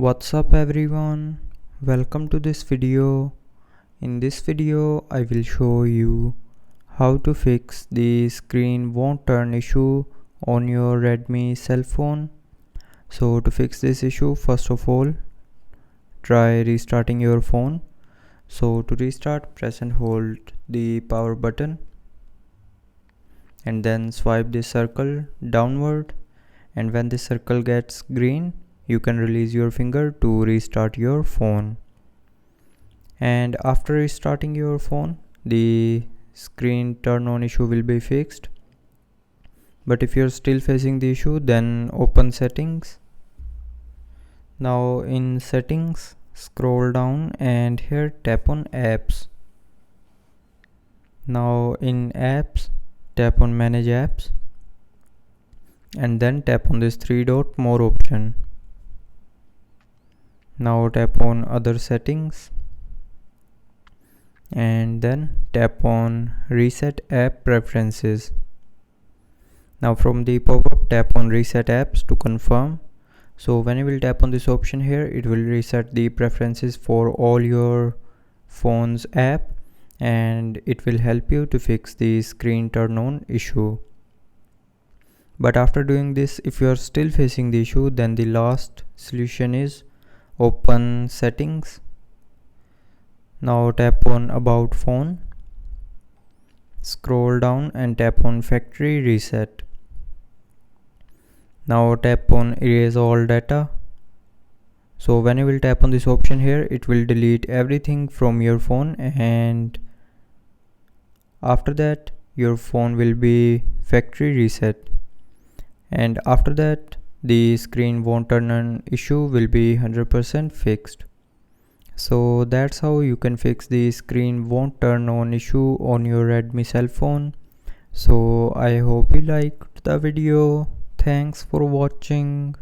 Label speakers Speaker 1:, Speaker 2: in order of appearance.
Speaker 1: What's up everyone, welcome to this video. In this video I will show you how to fix the screen won't turn issue on your Redmi cell phone. So to fix this issue, first of all try restarting your phone. So to restart, press and hold the power button and then swipe this circle downward, and when this circle gets green you can release your finger to restart your phone. And after restarting your phone, the screen turn on issue will be fixed. But if you're still facing the issue, then open settings. Now in settings, scroll down and here tap on apps. Now in apps, tap on manage apps and then tap on this three dot more option. Now tap on other settings and then tap on reset app preferences. Now from the pop-up, tap on reset apps to confirm. So when you will tap on this option here, it will reset the preferences for all your phone's app and it will help you to fix the screen turn on issue. But after doing this, if you are still facing the issue, then the last solution is open settings. Now tap on about phone, scroll down and tap on factory reset. Now tap on erase all data. So when you will tap on this option here, it will delete everything from your phone, and after that your phone will be factory reset, and after that the screen won't turn on issue will be 100% fixed. So that's how you can fix the screen won't turn on issue on your Redmi cell phone. So I hope you liked the video. Thanks for watching.